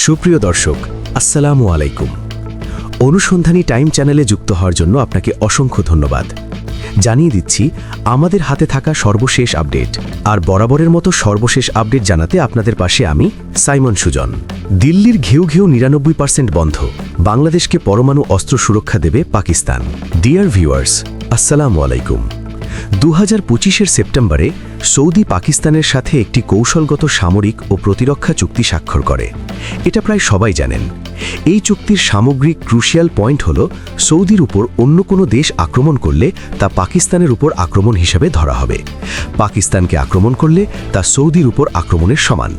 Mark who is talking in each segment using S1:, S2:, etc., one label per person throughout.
S1: সুপ্রিয় দর্শক, আসসালামু আলাইকুম। অনুসন্ধানী টাইম চ্যানেলে যুক্ত হওয়ার জন্য আপনাকে অসংখ্য ধন্যবাদ। জানিয়ে দিচ্ছি আমাদের হাতে থাকা সর্বশেষ আপডেট। আর বরাবরের মতো সর্বশেষ আপডেট জানাতে আপনাদের পাশে আমি সাইমন সুজন। দিল্লির ঘেউ ঘেউ ৯৯% বন্ধ, বাংলাদেশকে পরমাণু অস্ত্র সুরক্ষা দেবে পাকিস্তান। ডিয়ার ভিউয়ার্স, আসসালামু আলাইকুম। ২০২৫-এর সেপ্টেম্বরে সৌদি পাকিস্তানের সাথে একটি কৌশলগত সামরিক ও প্রতিরক্ষা চুক্তি স্বাক্ষর করে। এটা প্রায় সবাই জানেন। এই চুক্তির সামগ্রিক ক্রুশিয়াল পয়েন্ট হল, সৌদির উপর অন্য কোনো দেশ আক্রমণ করলে তা পাকিস্তানের উপর আক্রমণ হিসেবে ধরা হবে। পাকিস্তানকে আক্রমণ করলে তা সৌদির উপর আক্রমণের সমান।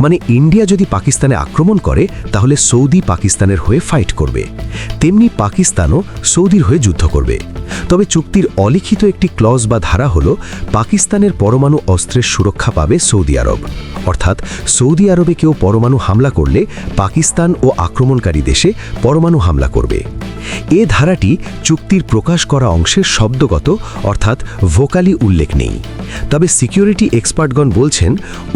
S1: মানে ইন্ডিয়া যদি পাকিস্তানে আক্রমণ করে তাহলে সৌদি পাকিস্তানের হয়ে ফাইট করবে, তেমনি পাকিস্তানও সৌদির হয়ে যুদ্ধ করবে। তবে চুক্তির অলিখিত একটি ক্লজ বা ধারা হল, পাকিস্তানের পরমাণু অস্ত্রের সুরক্ষা পাবে সৌদি আরব। অর্থাৎ সৌদি আরবে কেউ পরমাণু হামলা করলে পাকিস্তান ও আক্রমণকারী দেশে পরমাণু হামলা করবে। এ ধারাটি চুক্তির প্রকাশ করা অংশের শব্দগত অর্থাৎ ভোকালি উল্লেখ নেই। তবে সিকিউরিটি এক্সপার্টগণ বলছেন,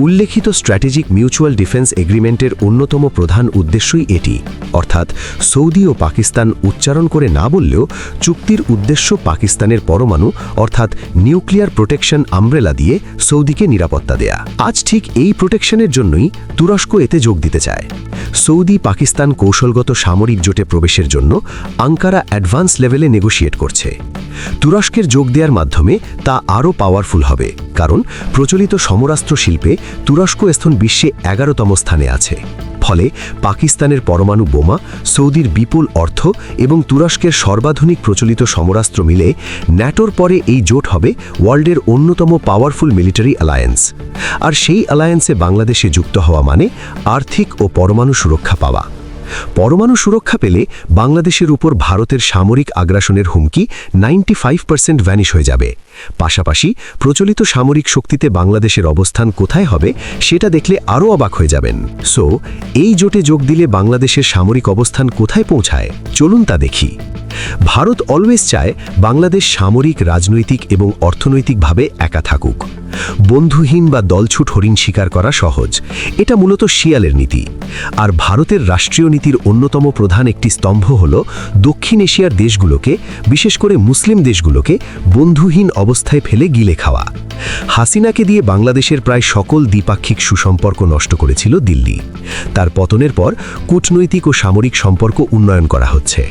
S1: উল্লেখিত স্ট্র্যাটেজিক মিউচুয়াল ডিফেন্স এগ্রিমেন্টের অন্যতম প্রধান উদ্দেশ্যই এটি। অর্থাৎ সৌদি ও পাকিস্তান উচ্চারণ করে না বললেও চুক্তির উদ্দেশ্য পাকিস্তানের পরমাণু অর্থাৎ নিউক্লিয়ার প্রোটেকশন আমব্রেলা দিয়ে সৌদিকে নিরাপত্তা দেয়া। আজ ঠিক এই প্রোটেকশনের জন্যই তুরস্ক এতে যোগ দিতে চায়। সৌদি পাকিস্তান কৌশলগত সামরিক জোটে প্রবেশের জন্য আঙ্কারা অ্যাডভান্স লেভেলে নেগোশিয়েট করছে। তুরস্কের যোগ দেওয়ার মাধ্যমে তা আরও পাওয়ারফুল হবে, কারণ প্রচলিত সমরাস্ত্র শিল্পে তুরস্ক এখন বিশ্বে ১১তম স্থানে আছে। ফলে পাকিস্তানের পরমাণু বোমা, সৌদির বিপুল অর্থ এবং তুরস্কের সর্বাধুনিক প্রচলিত সমরাস্ত্র মিলে ন্যাটোর পরে এই জোট হবে ওয়ার্ল্ডের অন্যতম পাওয়ারফুল মিলিটারি অ্যালায়েন্স। আর সেই অ্যালায়েন্সে বাংলাদেশে যুক্ত হওয়া মানে আর্থিক ও পরমাণু সুরক্ষা পাওয়া। পরমাণু সুরক্ষা পেলে বাংলাদেশের উপর ভারতের সামরিক আগ্রাসনের হুমকি 95% ভ্যানিশ হয়ে যাবে। পাশাপাশি প্রচলিত সামরিক শক্তিতে বাংলাদেশের অবস্থান কোথায় হবে সেটা দেখলে আরও অবাক হয়ে যাবেন। সো এই জোটে যোগ দিলে বাংলাদেশের সামরিক অবস্থান কোথায় পৌঁছায়, চলুন তা দেখি। ভারত অলওয়েজ চায় বাংলাদেশ সামরিক, রাজনৈতিক এবং অর্থনৈতিকভাবে একা থাকুক। বন্ধুহীন বা দলছুট হরিণ শিকার করা সহজ, এটা মূলত শিয়ালের নীতি। আর ভারতের রাষ্ট্রীয় নীতির অন্যতম প্রধান একটি স্তম্ভ হল দক্ষিণ এশিয়ার দেশগুলোকে, বিশেষ করে মুসলিম দেশগুলোকে বন্ধুহীন অবস্থায় ফেলে গিলে খাওয়া। হাসিনাকে দিয়ে বাংলাদেশের প্রায় সকল দ্বিপাক্ষিক সুসম্পর্ক নষ্ট করেছিল দিল্লি। তার পতনের পর কূটনৈতিক ও সামরিক সম্পর্ক উন্নয়ন করা হচ্ছে।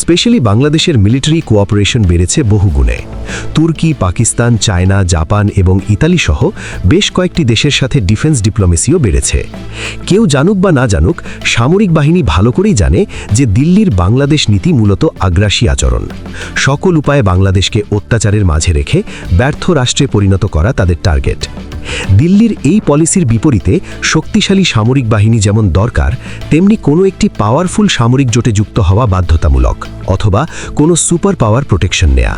S1: স্পেশালি বাংলাদেশের মিলিটারি কোঅপারেশন বেড়েছে বহুগুণে। তুর্কি, পাকিস্তান, চায়না, জাপান এবং ইতালি সহ বেশ কয়েকটি দেশের সাথে ডিফেন্স ডিপ্লোমেসিও বেড়েছে। কেউ জানুক বা না জানুক, সামরিক বাহিনী ভালো করেই জানে যে দিল্লির বাংলাদেশ নীতি মূলত আগ্রাসী আচরণ। সকল উপায়ে বাংলাদেশকে অত্যাচারের মাঝে রেখে ব্যর্থ রাষ্ট্রে পরিণত করা তাদের টার্গেট। দিল্লির এই পলিসির বিপরীতে শক্তিশালী সামরিক বাহিনী যেমন দরকার, তেমনি কোনো একটি পাওয়ারফুল সামরিক জোটে যুক্ত হওয়া বাধ্যতামূলক, অথবা কোনো সুপার পাওয়ার প্রোটেকশন নেয়া।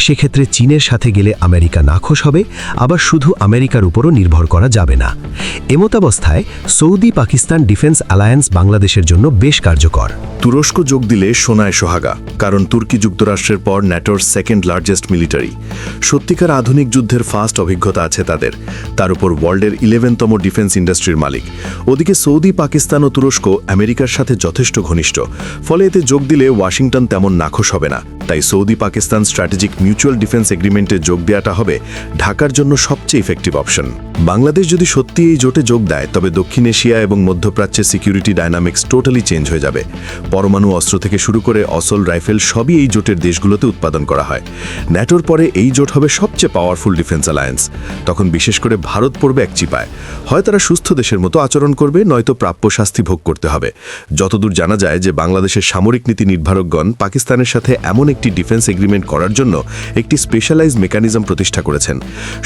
S1: সেক্ষেত্রে চীনের সাথে গেলে আমেরিকা নাখোশ হবে, আবার শুধু আমেরিকার উপরও নির্ভর করা যাবে না। এমতাবস্থায় সৌদি পাকিস্তান ডিফেন্স অ্যালায়েন্স বাংলাদেশের জন্য বেশ কার্যকর।
S2: তুরস্ক যোগ দিলে সোনায় সোহাগা, কারণ তুর্কি যুক্তরাষ্ট্রের পর ন্যাটোর সেকেন্ড লার্জেস্ট মিলিটারি। সত্যিকার আধুনিক যুদ্ধের ফাস্ট অভিজ্ঞতা আছে তাদের। তার উপর ওয়ার্ল্ডের 11তম ডিফেন্স ইন্ডাস্ট্রির মালিক। ওদিকে সৌদি, পাকিস্তান ও তুরস্ক আমেরিকার সাথে যথেষ্ট ঘনিষ্ঠ। ফলে এতে যোগ দিলে ওয়াশিংটন তেমন নাখোশ হবে না। তাই Saudi Pakistan strategic mutual defence এগ্রিমেন্টে যোগ দেওয়াটা হবে ঢাকার জন্য সবচেয়ে ইফেক্টিভ অপশন। বাংলাদেশ যদি সত্যি এই জোটে যোগ দেয়, তবে দক্ষিণ এশিয়া এবং মধ্যপ্রাচ্যের সিকিউরিটি ডায়নামিক্স টোটালি চেঞ্জ হয়ে যাবে। পরমাণু অস্ত্র থেকে শুরু করে অসল রাইফেল সবই এই জোটের দেশগুলোতে উৎপাদন করা হয়। ন্যাটোর পরে এই জোট হবে সবচেয়ে পাওয়ারফুল ডিফেন্স অ্যালায়েন্স। তখন বিশেষ করে ভারত পড়বে এক চিপায়। হয় তারা সুস্থ দেশের মতো আচরণ করবে, নয়তো প্রাপ্য শাস্তি ভোগ করতে হবে। যতদূর জানা যায় যে বাংলাদেশের সামরিক নীতি নির্ধারকগণ পাকিস্তানের সাথে এমন একটি ডিফেন্স এগ্রিমেন্ট করার জন্য একটি স্পেশালাইজ মেকানিজম প্রতিষ্ঠা করেছেন।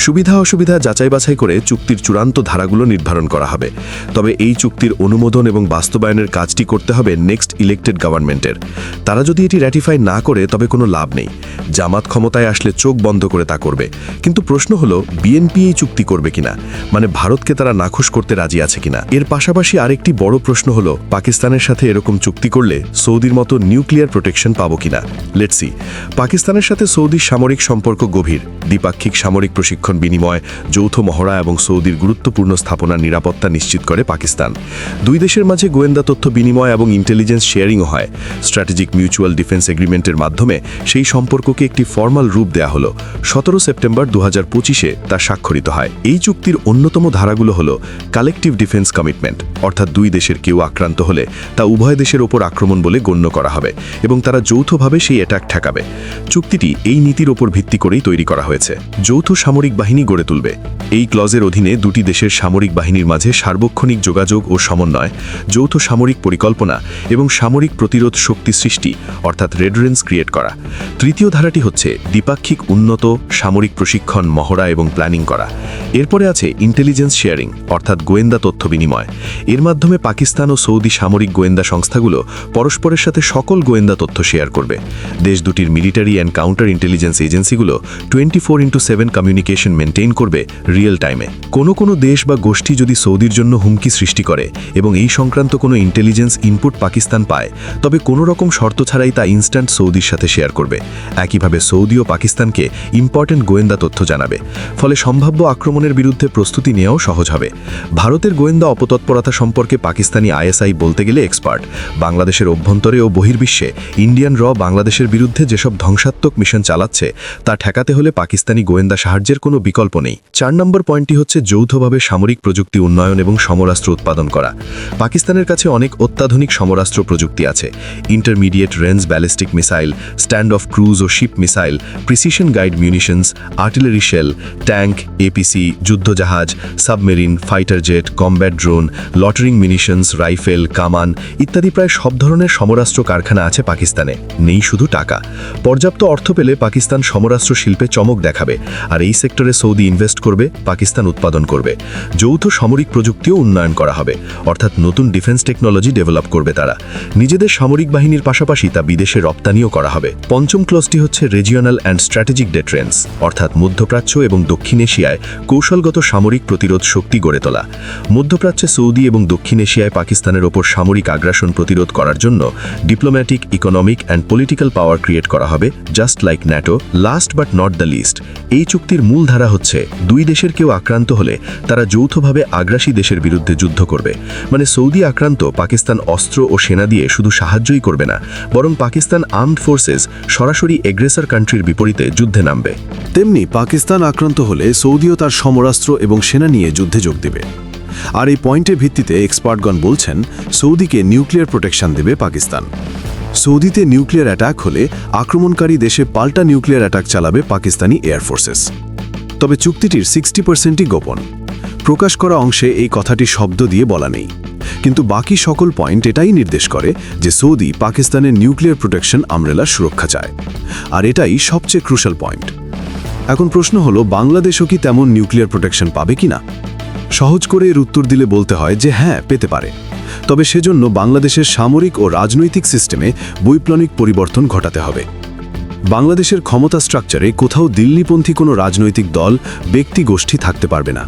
S2: সুবিধা অসুবিধা যাচাই বাছাই করে চুক্তির চূড়ান্ত ধারাগুলো নির্ধারণ করা হবে। তবে এই চুক্তির অনুমোদন এবং বাস্তবায়নের কাজটি করতে হবে নেক্সট ইলেক্টেড গভর্নমেন্টের। তারা যদি এটি র্যাটিফাই না করে তবে কোনো লাভ নেই। জামাত ক্ষমতায় আসলে চোখ বন্ধ করে তা করবে। কিন্তু প্রশ্ন হলো, বিএনপি এই চুক্তি করবে কিনা, মানে ভারতকে তারা নাখোশ করতে রাজি আছে কিনা। এর পাশাপাশি আরেকটি বড় প্রশ্ন হলো, পাকিস্তানের সাথে এরকম চুক্তি করলে সৌদির মতো নিউক্লিয়ার প্রোটেকশন পাবো কিনা। Let's see. পাকিস্তানের সাথে সৌদির সামরিক সম্পর্ক গভীর। দ্বিপাক্ষিক সামরিক প্রশিক্ষণ বিনিময়, যৌথ মহড়া এবং এবং সৌদির গুরুত্বপূর্ণ স্থাপনার নিরাপত্তা নিশ্চিত করে পাকিস্তান। দুই দেশের মাঝে গোয়েন্দা তথ্য বিনিময় এবং ইন্টেলিজেন্স শেয়ারিংও হয়। স্ট্র্যাটেজিক মিউচুয়াল ডিফেন্স এগ্রিমেন্টের মাধ্যমে সেই সম্পর্ককে একটি ফর্মাল রূপ দেয়া হলো। 17 সেপ্টেম্বর 2025-এ তা স্বাক্ষরিত হয়। এই চুক্তির অন্যতম ধারাগুলো হলো কালেকটিভ ডিফেন্স কমিটমেন্ট, অর্থাৎ দুই দেশের কেউ আক্রান্ত হলে তা উভয় দেশের ওপর আক্রমণ বলে গণ্য করা হবে এবং তারা যৌথভাবে সেই অ্যাটাক ঠেকাবে। চুক্তিটি এই নীতির ওপর ভিত্তি করেই তৈরি করা হয়েছে। যৌথ সামরিক বাহিনী গড়ে তুলবে। এই ক্লজের অধীনে দুটি দেশের সামরিক বাহিনীর মাঝে সার্বক্ষণিক যোগাযোগ ও সমন্বয়, যৌথ সামরিক পরিকল্পনা এবং সামরিক প্রতিরোধ শক্তি সৃষ্টি, অর্থাৎ রেডারেন্স ক্রিয়েট করা। তৃতীয় ধারাটি হচ্ছে দ্বিপাক্ষিক উন্নত সামরিক প্রশিক্ষণ, মহড়া এবং প্ল্যানিং করা। এরপরে আছে ইন্টেলিজেন্স শেয়ারিং, অর্থাৎ গোয়েন্দা তথ্য বিনিময়। এর মাধ্যমে পাকিস্তান ও সৌদি সামরিক গোয়েন্দা সংস্থাগুলো পরস্পরের সাথে সকল গোয়েন্দা তথ্য শেয়ার করবে। দেশ দুটির মিলিটারি অ্যান্ড কাউন্টার ইন্টেলিজেন্স এজেন্সিগুলো 24/7 কমিউনিকেশন মেনটেইন করবে রিয়েল টাইমে। কোনো দেশ বা গোষ্ঠী যদি সৌদির জন্য হুমকি সৃষ্টি করে এবং এই সংক্রান্ত কোনো ইন্টেলিজেন্স ইনপুট পাকিস্তান পায়, তবে কোনো রকম শর্ত ছাড়াই তা ইনস্ট্যান্ট সৌদির সাথে শেয়ার করবে। একইভাবে সৌদি ও পাকিস্তানকে ইম্পর্টেন্ট গোয়েন্দা তথ্য জানাবে। ফলে সম্ভাব্য আক্রমণের বিরুদ্ধে প্রস্তুতি নেওয়াও সহজ হবে। ভারতের গোয়েন্দা অপতৎপরতা সম্পর্কে পাকিস্তানি আইএসআই বলতে গেলে এক্সপার্ট। বাংলাদেশের অভ্যন্তরে ও বহির্বিশ্বে ইন্ডিয়ান র বাংলাদেশের বিরুদ্ধে যেসব ধ্বংসাত্মক মিশন চালাচ্ছে তা ঠেকাতে হলে পাকিস্তানি গোয়েন্দা সাহায্যের কোনো বিকল্প নেই। 4 নম্বর পয়েন্টটি হচ্ছে যৌথভাবে সামরিক প্রযুক্তি উন্নয়ন এবং সমরাস্ত্র উৎপাদন করা। পাকিস্তানের কাছে অনেক অত্যাধুনিক সমরাস্ত্র প্রযুক্তি আছে। Intermediate range ballistic missile, stand off cruise ও ship missile, precision guide munitions, artillery shell, tank, APC, যুদ্ধজাহাজ, submarine, fighter jet, combat drone, loitering munitions, rifle, কামান ইত্যাদি প্রায় সব ধরনের সমরাস্ত্র কারখানা আছে পাকিস্তানে। নেই শুধু টাকা। পর্যাপ্ত অর্থ পেলে পাকিস্তান সমরাস্ত্র শিল্পে চমক দেখাবে, আর এই সেক্টরে সৌদি ইনভেস্ট করবে, পাকিস্তান উৎপাদন করবে। যৌথ সামরিক প্রযুক্তিও উন্নয়ন করা হবে, অর্থাৎ নতুন ডিফেন্স টেকনোলজি ডেভেলপ করবে তারা। নিজেদের সামরিক বাহিনীর পাশাপাশি তা বিদেশে রপ্তানিও করা হবে। পঞ্চম ক্লজটি হচ্ছে রিজিওনাল অ্যান্ড স্ট্র্যাটেজিক ডিফেন্স, অর্থাৎ মধ্যপ্রাচ্য এবং দক্ষিণ এশিয়ায় কৌশলগত সামরিক প্রতিরোধ শক্তি গড়ে তোলা। মধ্যপ্রাচ্যে সৌদি এবং দক্ষিণ এশিয়ায় পাকিস্তানের ওপর সামরিক আগ্রাসন প্রতিরোধ করার জন্য diplomatic, economic and political power create করা হবে, just like NATO. Last but not the least, এই চুক্তির মূল ধারা হচ্ছে দুই দেশের কেউ আক্রান্ত হলে তারা যৌথভাবে আগ্রাসী দেশের বিরুদ্ধে যুদ্ধ করবে। মানে সৌদি আক্রান্ত, পাকিস্তান অস্ত্র ও সেনা দিয়ে শুধু সাহায্যই করবে না, বরং পাকিস্তান আর্মড ফোর্সেস সরাসরি এগ্রেসর কান্ট্রির বিপরীতে যুদ্ধে নামবে।
S3: তেমনি পাকিস্তান আক্রান্ত হলে সৌদিও তার সমরাস্ত্র এবং সেনা নিয়ে যুদ্ধে যোগ দেবে। আর এই পয়েন্টের ভিত্তিতে এক্সপার্টগণ বলছেন সৌদিকে নিউক্লিয়ার প্রোটেকশন দেবে পাকিস্তান। সৌদিতে নিউক্লিয়ার অ্যাটাক হলে আক্রমণকারী দেশে পাল্টা নিউক্লিয়ার অ্যাটাক চালাবে পাকিস্তানি এয়ারফোর্সেস। তবে চুক্তিটির 60%ই গোপন। প্রকাশ করা অংশে এই কথাটি শব্দ দিয়ে বলা নেই, কিন্তু বাকি সকল পয়েন্ট এটাই নির্দেশ করে যে সৌদি পাকিস্তানের নিউক্লিয়ার প্রোটেকশন আমরেলার সুরক্ষা চায়। আর এটাই সবচেয়ে ক্রুশাল পয়েন্ট। এখন প্রশ্ন হলো, বাংলাদেশও কি তেমন নিউক্লিয়ার প্রোটেকশন পাবে কিনা? সহজ করে এর উত্তর দিলে বলতে হয় যে হ্যাঁ, পেতে পারে। তবে সেজন্য বাংলাদেশের সামরিক ও রাজনৈতিক সিস্টেমে বৈপ্লবিক পরিবর্তন ঘটাতে হবে। বাংলাদেশের ক্ষমতা স্ট্রাকচারে কোথাও দিল্লিপন্থী কোনো রাজনৈতিক দল, ব্যক্তি গোষ্ঠী থাকতে পারবে না।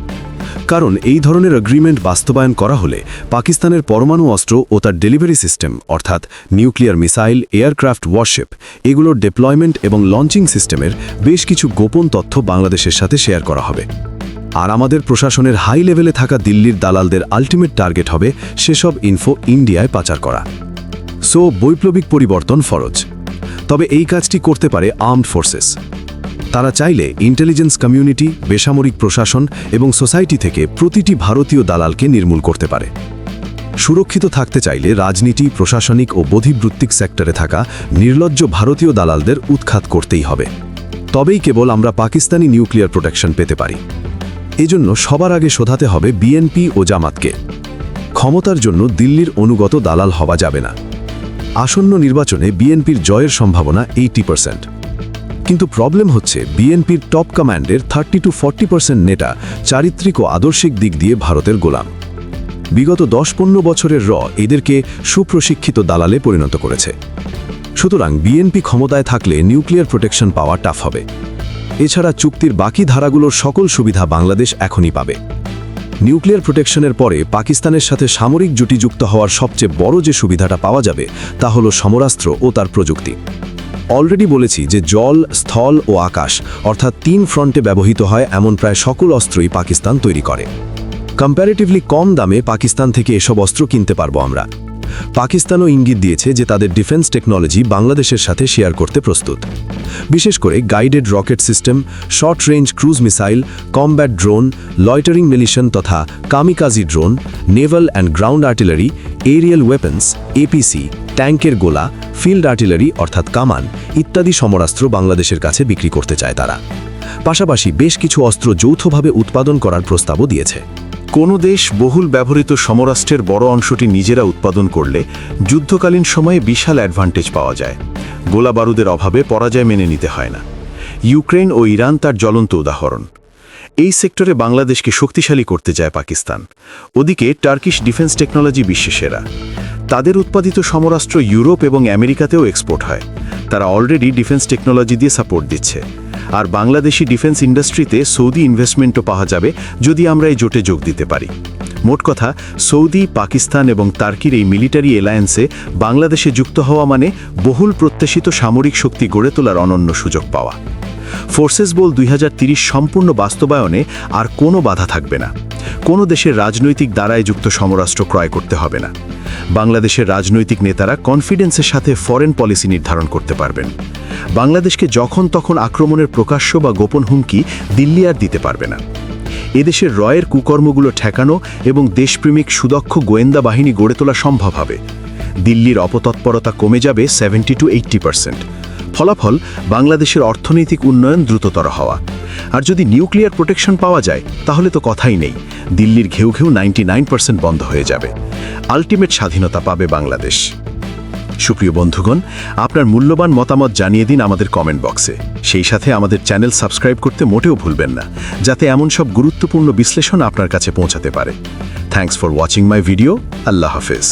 S3: কারণ এই ধরনের এগ্রিমেন্ট বাস্তবায়ন করা হলে পাকিস্তানের পরমাণু অস্ত্র ও তার ডেলিভারি সিস্টেম, অর্থাৎ নিউক্লিয়ার মিসাইল, এয়ারক্রাফট, ওয়ারশিপ এগুলোর ডিপ্লয়মেন্ট এবং লঞ্চিং সিস্টেমের বেশ কিছু গোপন তথ্য বাংলাদেশের সাথে শেয়ার করা হবে। আর আমাদের প্রশাসনের হাই লেভেলে থাকা দিল্লির দালালদের আলটিমেট টার্গেট হবে সেসব ইনফো ইন্ডিয়ায় পাচার করা। সো বৈপ্লবিক পরিবর্তন ফরজ। তবে এই কাজটি করতে পারে আর্মড ফোর্সেস। তারা চাইলে ইন্টেলিজেন্স কমিউনিটি, বেসামরিক প্রশাসন এবং সোসাইটি থেকে প্রতিটি ভারতীয় দালালকে নির্মূল করতে পারে। সুরক্ষিত থাকতে চাইলে রাজনীতি, প্রশাসনিক ও বোধিবৃত্তিক সেক্টরে থাকা নির্লজ্জ ভারতীয় দালালদের উৎখাত করতেই হবে। তবেই কেবল আমরা পাকিস্তানি নিউক্লিয়ার প্রোটেকশন পেতে পারি। এজন্য সবার আগে শোধাতে হবে বিএনপি ও জামাতকে। ক্ষমতার জন্য দিল্লির অনুগত দালাল হওয়া যাবে না। আসন্ন নির্বাচনে বিএনপির জয়ের সম্ভাবনা 80%। কিন্তু প্রবলেম হচ্ছে বিএনপির টপ কমান্ডের 30 to 40% নেতা চারিত্রিক ও আদর্শিক দিক দিয়ে ভারতের গোলাম। বিগত 10-15 বছরের এদেরকে সুপ্রশিক্ষিত দালালে পরিণত করেছে। সুতরাং বিএনপি ক্ষমতায় থাকলে নিউক্লিয়ার প্রোটেকশন পাওয়া টাফ হবে। এছাড়া চুক্তির বাকি ধারাগুলোর সকল সুবিধা বাংলাদেশ এখনই পাবে। নিউক্লিয়ার প্রোটেকশনের পরে পাকিস্তানের সাথে সামরিক জুটি যুক্ত হওয়ার সবচেয়ে বড় যে সুবিধাটা পাওয়া যাবে তা হলো সমরাস্ত্র ও তার প্রযুক্তি। অলরেডি বলেছি যে জল, স্থল ও আকাশ অর্থাৎ 3 ফ্রন্টে ব্যবহৃত হয় এমন প্রায় সকল অস্ত্রই পাকিস্তান তৈরি করে। কম্প্যারেটিভলি কম দামে পাকিস্তান থেকে এসব অস্ত্র কিনতে পারবো আমরা। পাকিস্তানও ইঙ্গিত দিয়েছে যে তাদের ডিফেন্স টেকনোলজি বাংলাদেশের সাথে শেয়ার করতে প্রস্তুত। বিশেষ করে guided rocket system, short range cruise missile, combat drone, loitering munition তথা kamikaze drone, naval and ground artillery, aerial weapons, APC, ট্যাঙ্কের গোলা, ফিল্ড আর্টিলারি অর্থাৎ কামান ইত্যাদি সমরাস্ত্র বাংলাদেশের কাছে বিক্রি করতে চায় তারা। পাশাপাশি বেশ কিছু অস্ত্র যৌথভাবে উৎপাদন করার প্রস্তাবও দিয়েছে।
S2: কোনো দেশ বহুল ব্যবহৃত সমরাস্ত্রের বড় অংশটি নিজেরা উৎপাদন করলে যুদ্ধকালীন সময়ে বিশাল অ্যাডভান্টেজ পাওয়া যায়। গোলা বারুদের অভাবে পরাজয় মেনে নিতে হয় না। ইউক্রেন ও ইরান তার জ্বলন্ত উদাহরণ। এই সেক্টরে বাংলাদেশকে শক্তিশালী করতে যায় পাকিস্তান। ওদিকে টার্কিশ ডিফেন্স টেকনোলজি বিশ্বে সেরা। তাদের উৎপাদিত সমরাস্ত্র ইউরোপ এবং আমেরিকাতেও এক্সপোর্ট হয়। তারা অলরেডি ডিফেন্স টেকনোলজি দিয়ে সাপোর্ট দিচ্ছে। আর বাংলাদেশি ডিফেন্স ইন্ডাস্ট্রিতে সৌদি ইনভেস্টমেন্টও পাওয়া যাবে যদি আমরা এই জোটে যোগ দিতে পারি। মোট কথা, সৌদি, পাকিস্তান এবং টার্কির এই মিলিটারি অ্যালায়েন্সে বাংলাদেশে যুক্ত হওয়া মানে বহুল প্রত্যাশিত সামরিক শক্তি গড়ে তোলার অনন্য সুযোগ পাওয়া। ফোর্সেস বল 2030 সম্পূর্ণ বাস্তবায়নে আর কোনো বাধা থাকবে না। কোনো দেশের রাজনৈতিক দ্বারায় যুক্ত সমরাস্ত্র ক্রয় করতে হবে না। বাংলাদেশের রাজনৈতিক নেতারা কনফিডেন্সের সাথে ফরেন পলিসি নির্ধারণ করতে পারবেন। বাংলাদেশকে যখন তখন আক্রমণের প্রকাশ্য বা গোপন হুমকি দিল্লি আর দিতে পারবে না। এদেশের রয়ের কুকর্মগুলো ঠেকানো এবং দেশপ্রেমিক সুদক্ষ গোয়েন্দা বাহিনী গড়ে তোলা সম্ভব হবে। দিল্লির অপতৎপরতা কমে যাবে 70 to 80%। ফলাফল, বাংলাদেশের অর্থনৈতিক উন্নয়ন দ্রুততর হওয়া। আর যদি নিউক্লিয়ার প্রোটেকশন পাওয়া যায় তাহলে তো কথাই নেই, দিল্লির ঘেউ 99% বন্ধ হয়ে যাবে। আলটিমেট স্বাধীনতা পাবে বাংলাদেশ। সুপ্রিয় বন্ধুগণ, আপনার মূল্যবান মতামত জানিয়ে দিন আমাদের কমেন্ট বক্সে। সেই সাথে আমাদের চ্যানেল সাবস্ক্রাইব করতে মোটেও ভুলবেন না, যাতে এমন সব গুরুত্বপূর্ণ বিশ্লেষণ আপনার কাছে পৌঁছাতে পারে। Thanks for watching my video. আল্লাহ হাফেজ।